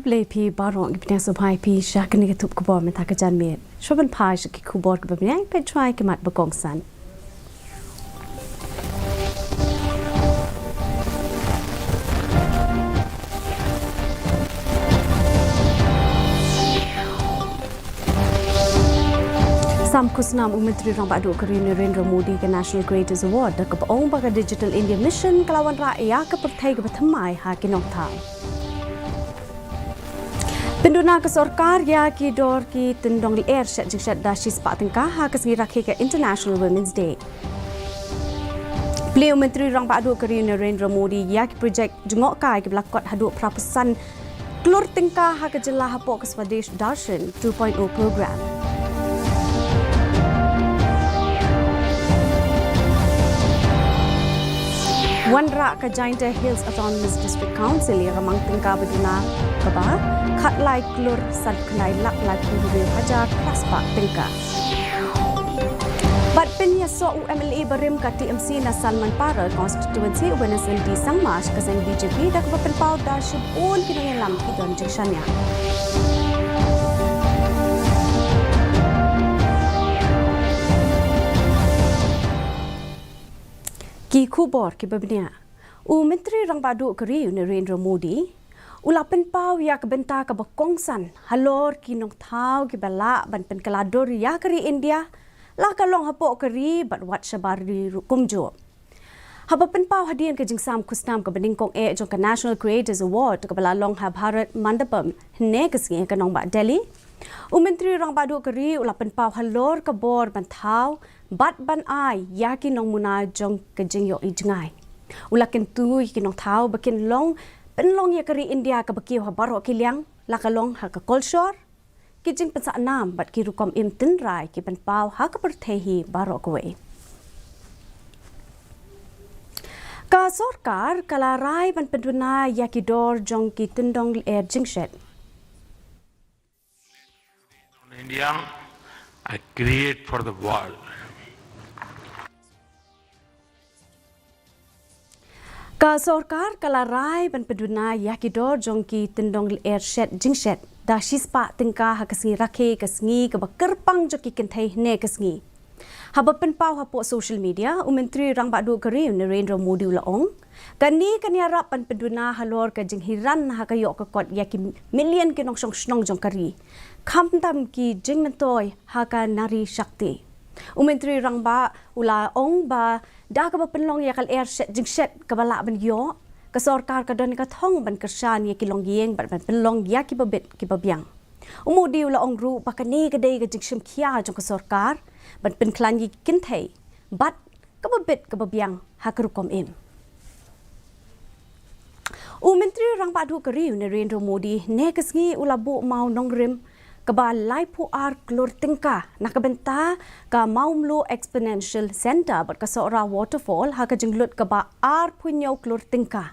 play P barong gipnya sobai P syak ni ketup ke bawah mentah kejan met. Shoban pai syak kubor ke bawah pe try ke mat bekong san. Sam kusnam Menteri Rang Badu Keri Narendra Modi ke National Creators Award ke paong baga Digital India Mission kelawan rakyat ke pertai ke bertemai ha kinong thang. Penduna ke sorkar ya ki dor ki tendong li air syak jingsat da shis pa tengkah ha ke segi rakhi ke International Women's Day. Beliau Menteri Rang Badu Keri Narendra Modi ya ki projek jengok kai ke belakot haduk prapesan kelur tengkah ha ke jelah hapok ke Swadesh Darshan 2.0 program. Wanra ke Giant Hills Autonomous District Council yang ramang tengkah berduna keba kat lai klur sad kenai lak lai puluh hajar praspa tengkah. Bat pinya so UMLA berim ke TMC na Salman Para constituency Wednesday di Sangmas ke sang BJP dak berpenpau dah syubun kinang lam kidon jeksanya. Ki kubor ki babnia. Menteri Rang Badu Keri Narendra Modi ula penpau ya kebenta ke bekongsan halor ki nong tau ki bala ban pen kelador ya keri India la kalong hapok keri bat wat syabari kumjo. Haba penpau hadian ke jingsam kusnam ke beningkong jong ke National Creators Award ke bala long ha Bharat Mandapam ne ke singe ke nong ba Delhi. Menteri Rang Badu Keri ula penpau halor ke bor ban tau bat ban ai yakin nong muna jong ke jingyo i jengai. Ulakin tu kinong tau bakin long penlong ya keri India ke bakiw ha baro kiliang lakalong ha ke kolshor ki jing pensa nam bat ki rukom im tinrai ki penpau ha ke pertehi baro kwe. Ka sorkar kalarai ban penduna yakidor jong ki tindong air jingshet. India, I create for the world. Ka sorkar kalarai ban peduna yakidor jongki tendong air shed jingshet da shispa tingka ha kasngi rakhe kasngi ka bakerpang joki kenthai ne kasngi haba penpau ha po social media Menteri Rang Badu Keri Narendra Modi laong kani kaniara pan peduna halor ka jinghiran ha kayo ka kot yaki million kinong song jong kari khamtam ki jingmentoi ha ka nari shakti Menteri Rang Ba ula ong ba dah ka penlong ya kal air jingshet ka bala ban yo ka sorkar ka don ka thong ban kersan ya kilong yeng ban penlong ya ki babet ki babyang umudi ula ong ru pa kani ka dei ka jingshim khia jong ka sorkar ban pen klan yi kinthei bat ka babet ka babyang ha ka rukom im Menteri Rang Badu Keri Narendra Modi ne kasngi ula bu mau nong rim kaba lai pu ar klur tingka nakabenta ka maumlo exponential center bat ka sora waterfall ha ka jinglut kaba ar punyo klur tingka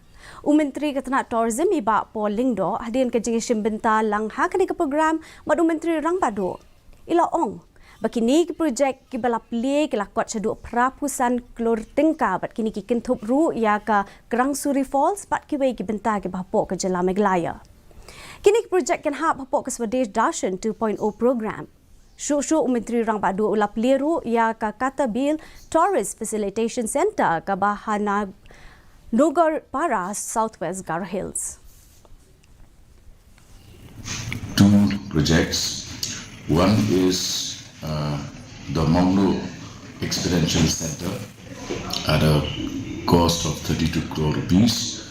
Menteri katna tourism iba po lingdo hadin ka jingishim benta lang ha ka ni ka program mat Menteri Rang Badu ila ong bakini ki project ki bala play ki lakot sadu prapusan klur tingka bat kini ki kintup ru ya ka Krangsuri Falls bat ki wei ki benta ki bapo ka jela Meghalaya. Kini projek kan hap hapok ke Swadesh Darshan 2.0 program. Syuk Menteri Rang Badu ulap liru ya ka kata bil Tourist Facilitation Center ke bahana Nogar Para Southwest Gar Hills. Two projects. One is the Mamlu Experiential Center at a cost of 32 crore rupees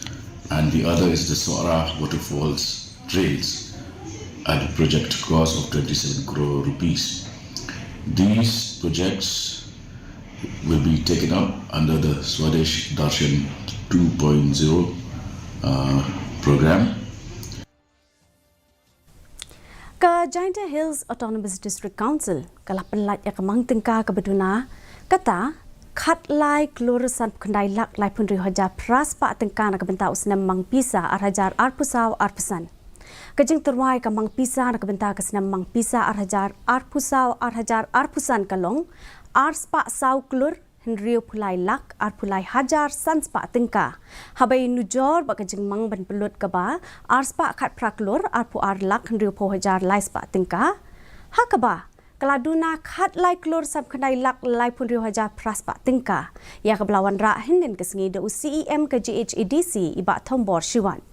and the other is the Sora Waterfalls Trails at a project cost of 27 crore rupees. These projects will be taken up under the Swadesh Darshan 2.0 program. Ka Giant Hills Autonomous District Council kalapan lat ya kamang tingka ka beduna kata khat lai kloresan kandai lak lai pun hajar praspa tengka na kabenta usnam mang pisa arhajar arpusaw arpesan kajing terwai ka mang pisa na kabenta kasnam mang pisa arhajar arpusaw arhajar arpusan kalong arspa saw klur Henrio pulai lak ar pulai hajar san spa tingka. Habai nujor baka jengmang ban pelut kaba ar spa kat praklur ar pu ar lak Henrio po hajar lai spa tingka. Hakaba keladuna khat lai klur sab kendai lak lai pun rio hajar praspa tingka. Ya kebelawan ra hinden kesengi de CEM ke GHEDC iba tombor Shiwan.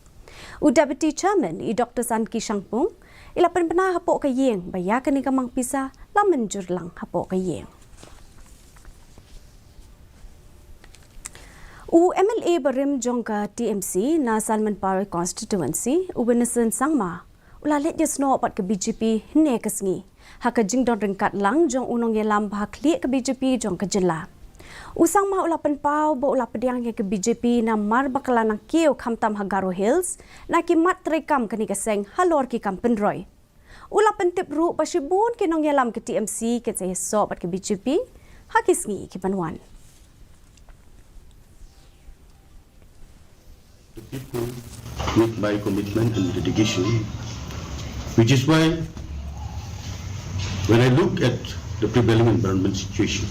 Deputy Chairman Dr. San Ki Shangpung ila penpena hapok ke yeng baya kini kamang pisa lamen jurlang hapok ke yeng. MLA berim jongka TMC na Salman Paroi constituency ubenesan sangma ula let jesno pat ke BJP hne kesengi haka jingdon ringkat lang jong unong yelam bahak liek ke BJP jong ke jela. Usang ma ula penpau bo ula pediang ke BJP na mar bakalanang kiu kamtam Hagaro Hills na ki mat trekam kani keseng halor ki kampenroy. Ula pentip ru pasibun kinong yelam ke TMC ke saya so pat ke BJP hakisngi ki panwan. The people with my commitment and dedication, which is why when I look at the prevailing environment situation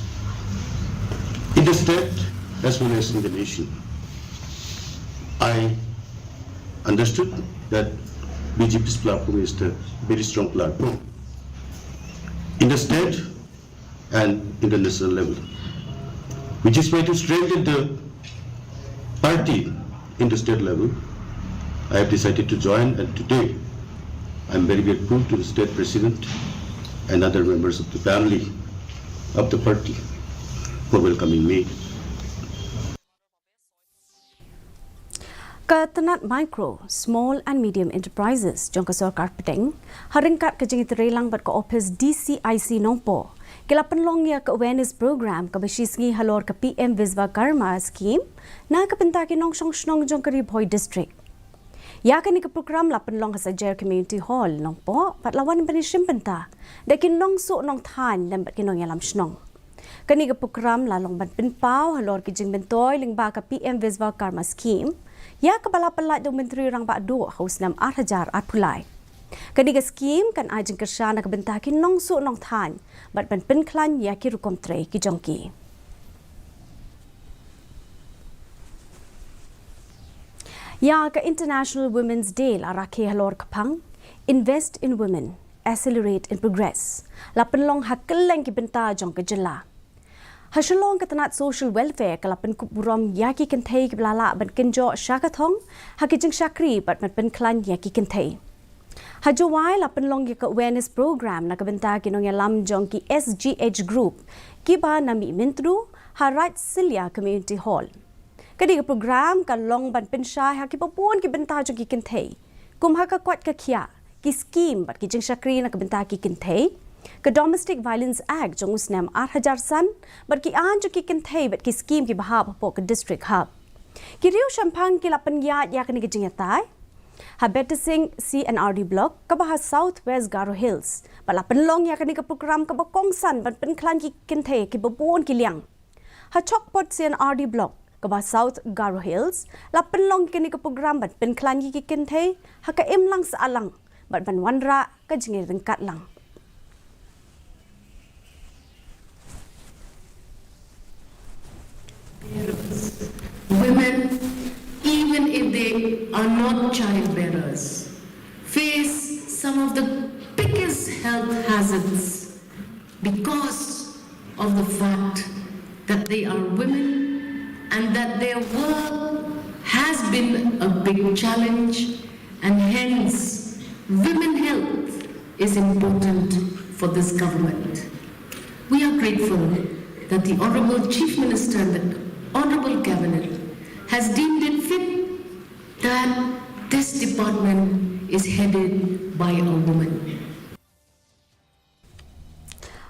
in the state as well as in the nation, I understood that BJP's platform is a very strong platform in the state and in the national level, which is why to strengthen the party in the state level, I have decided to join, and today I am very grateful to the state president and other members of the family of the party for welcoming me. Ketenat micro, small and medium enterprises jong ke Sorkar Pedeng haringkat ke jengit relang bat ke office DCIC Nongpo. Kila penlong ya ke awareness program ke besisngi halor ke PM Viswakarma scheme na ke pentaki nong snong jong ke Ribhoi district. Ya kini ke program la penlong ke sajar community hall Nongpo pat lawan penishim penta dakin nong su nong than dan bat kinong yalam snong. Kini ke program la long ban penpau halor ke jeng bentoy lingba ke PM Viswakarma scheme ya ke bala pelat dong menteri rang bak do haus nam hajar pulai. Kini ke skim kan ajeng kerja nak bentaki nong su nong than bat ban penklan ya ki rukom tre ki jongki. Ya ke International Women's Day la rakhi halor kapang invest in women accelerate in progress la penlong hakeleng ki benta jong ke jela. Hasilong ketenat social welfare kalapan kuburom ya ki kentai ki belala ban kenjo syakathong hakijeng syakri bat ban penklan ya ki kentai. Hajuwai la penlong ke awareness program na kabenta kinong yalam jong ki SGH group kiba nami mentru harat Silia community hall. Kadi ke program kalong ban pensyai ha ki papun ki benta jong ki kentei. Kum ha ka kwat ka khia ki scheme bat ki jeng syakri na kabenta ki kentei. Ke Domestic Violence Act jong usnam 8,000 san bat ki an jong ki kentei bat ki scheme ki bahab po ke district hub. Ki riu shampang ki la penyat ya kani ke jeng yatai. Habeta Singh CNRD block kabah South West Garo Hills bala penlong ya kani ke program kabah kongsan ban penklan ki kenthe ki babon ki liang ha chokpot CNRD block kabah South Garo Hills la penlong kani ke program ban penklan ki kenthe ha ka imlang sa alang ban ban wanra ka jingir rengkat lang. Women, even if they are not childbearers, face some of the biggest health hazards because of the fact that they are women and that their work has been a big challenge, and hence women health is important for this government. We are grateful that the Honourable Chief Minister and the Honourable Cabinet has deemed it fit that this department is headed by a woman.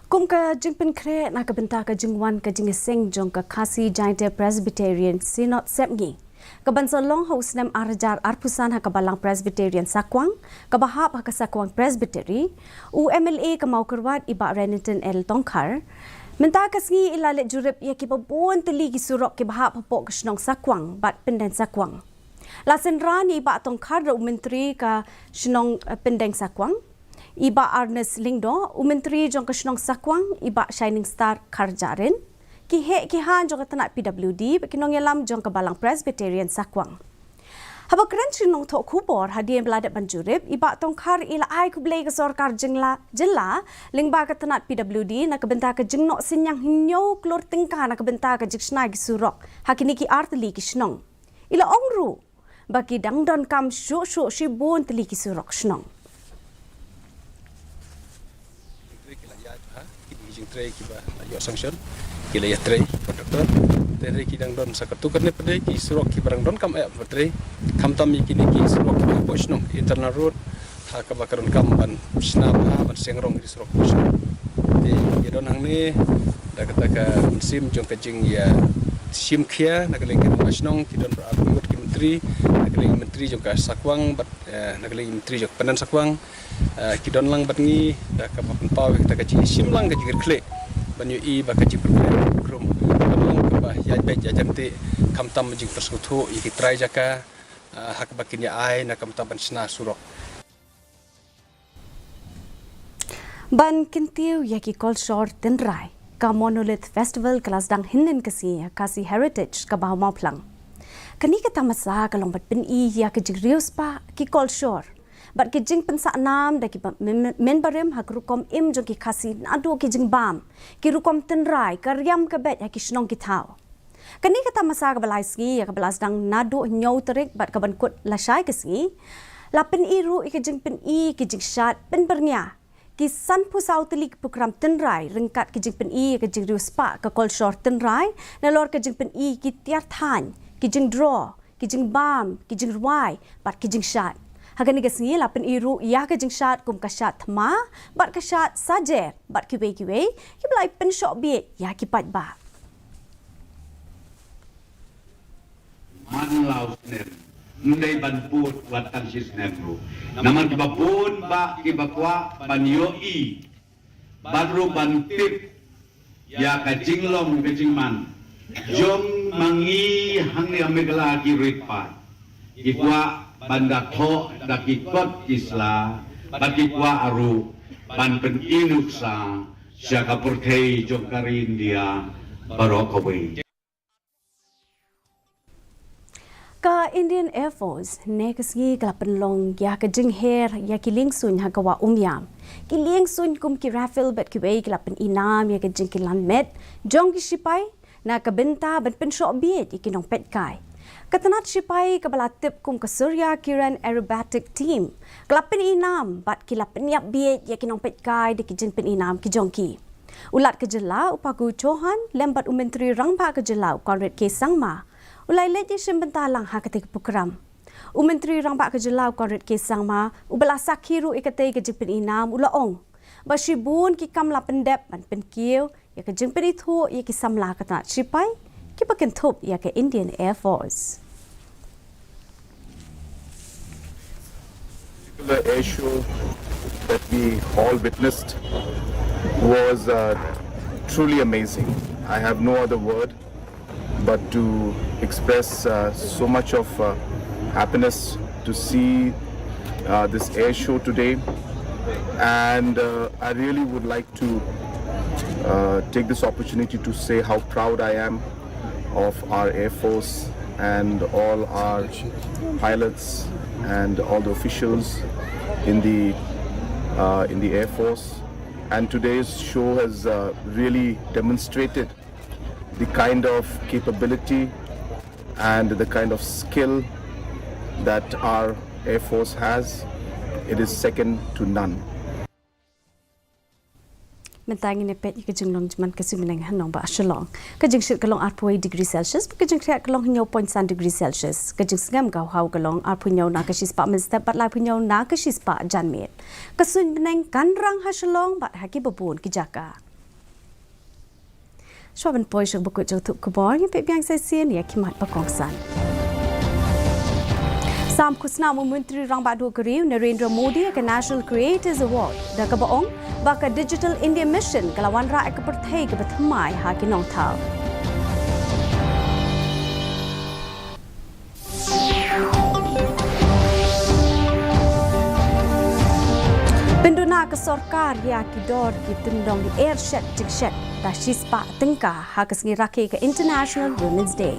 Kum ka jingpen kre na kabenta ka jingwan ka jingiseng jong ka Khasi Giant Presbyterian Synod Sepngi. Kabansa long house nam arajar arpusan ha kabalang Presbyterian Sakwang, kabahap ha ka Sakwang Presbytery, MLA ka Maukerwat iba Renington L. Tongkar, Menta kasngi ilalit jurip ya ki babon teli ki surok ki bahap hapok kesnong Sakwang bat pendeng Sakwang. Lasen rani iba tong kadra menteri ka senong pendeng Sakwang. Iba Arnes Lingdo menteri jong kesnong Sakwang iba Shining Star Karjarin. ki han jong tanat PWD bekinong yalam jong kabalang Presbyterian Sakwang. Habang keren nong tok kubor hadian beladat banjurib iba tongkar ila ai kublai ke sorkar jengla lingba ke tanat PWD nak kebentar ke jengnok sinyang hinyo klor tingkah nak kebentar ke jiksna gi surok hakini ki artli ki snong ila ongru bagi dangdon kam syuk shibun teli ki surok snong tray kiba yo sanction kila ya tray doktor tray kidang don sakatu karne pade ki surok ki barang don kam tray kam tam kini ki surok ki posno internal road ha ka bakaron kam ban snap ha ban sengrong di surok posno te don hang ni da kata ka sim jong kajing ya sim khia nakaleng ki masnong ki don berabut ki menteri nakaleng menteri jong ka sakwang bat nakaleng menteri jong panan sakwang ki don lang bat ngi da ka papan paw kita ka sim lang ka jigir kle banyu I ba ka jipur krum long ka ba ya be ja jamte kam tam jing perskutu I ki try jaka hak bakin ya ai na kam tam ban sna surok ban kintiu yaki kol short tenrai ka monolith festival kelas dang hinden Khasi heritage ka bah mauplang kani ka tamasa ka long bat pin I ya ka jigrius pa ki kol short bat ki jing pensa nam da ki memberim hak rukom im jong ki Khasi adu ki jing bam ki rukom tenrai karyam ka bet ya ki snong ki thau kani kata masa ka balai ski ya ka balas dang nadu nyau terik bat ka ban kut la shai ka ski la pen I ru ki jing pen I ki jing shat pen bernya ki san pu sau teli program tenrai ringkat ki jing pen I ki jing riu spa ka kol short tenrai na lor ka jing pen I ki tiar than ki jing draw ki jing bam ki jing ruai bat ki jing shat Hagan ni kasih lapan iru ya ke jengshat kum kashat ma bat kashat sajer bat kiwe ki belai pen shop biet ya ki pat ba man lau snem nundai ban put watan sis nemru naman ki bapun ba ki bakwa ban yoi badru ban tip ya ka jinglom ka jingman jom mangi hang ya megala ki ripat ikwa bandak ho dakikot isla bakikwa aru ban pen inuksa siaka purthei jongkari India barokaway ka Indian Air Force ne kasgi kalapan long ya ka jingher ya ki lingsun ha kawa umyam ki lingsun kum ki rifle bet ki wei kalapan inam ya ka jing ki landmet jong ki sipai na ka benta ban pen shop biet ikinong pet kai Katanat sipai kabala tip kum ke Surya Kiran Aerobatic Team. Kelapin inam bat kilapan yap biet ya kinong pet kai de kijin pen inam ki jongki. Ulat ke jela upaku Johan lembat umentri rangba ke jela Konrad K Sangma. Ulai leje simbentalang ha ketik program. Umentri rangba ke jela Konrad K Sangma ubala sakiru ikatei ke jin pen inam ulaong. Basibun ki kam lapen dep ban pen kieu ya ke jin pen itu ya ki samla katanat sipai ki pakin top ya ke Indian Air Force. The air show that we all witnessed was truly amazing. I have no other word but to express so much of happiness to see this air show today, and I really would like to take this opportunity to say how proud I am of our Air Force and all our pilots and all the officials in the Air Force. And today's show has really demonstrated the kind of capability and the kind of skill that our Air Force has. It is second to none. Mentangin nepet ke jenglong jaman kesuminang hanong ba shalong ke jeng shit kalong 8 degree Celsius ke jeng khia kalong 0.1 degree Celsius ke jeng sngam gau hau kalong 8 na ke shispa men step bat la punyau na ke shispa janmet kesun beneng kanrang ha shalong bat haki babun ki jaka Shwaban poi shok bukut jotuk kubor yang pek biang sai sien ya kimat pakongsan Sam kusna Menteri Rang Badu Keriu Narendra Modi ke National Creators Award da ka baong baka Digital India Mission kalawan ra ke perthai ke bethamai ha ki nong thau Penduna ke sorkar ya ki dor ki tindong di airshed jikshed Tashispa Tingka Hakasngi Raki ke International Women's Day.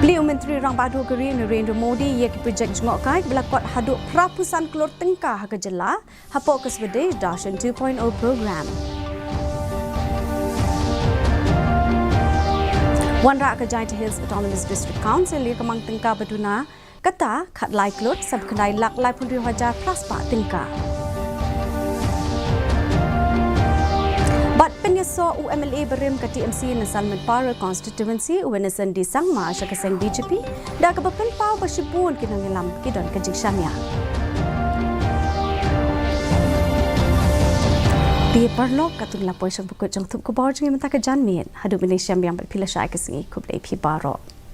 Beliau Menteri Rang Badu Keri Narendra Modi ia ke projek jengok kai belakot haduk prapusan kelur Tingka haka jela hapok keswede Darshan 2.0 program. Wan rak ke Giant Hills Autonomous District Council ia kemang Tingka Baduna kata kat lai kelur sab kenai lak lai pun riwajar praspa Tingka. Bat penyeso UMLA berim ke TMC na Salman Para constituency uwenesan di Sangma asya keseng BJP dah kebepen pau bersibun kinangilam kidon kejik syamia. Di perlok katun lapoi syang pukut jang tup kubor jengi mentaka janmin hadu Malaysia yang berpilih syai kesengi kubdai pi barok.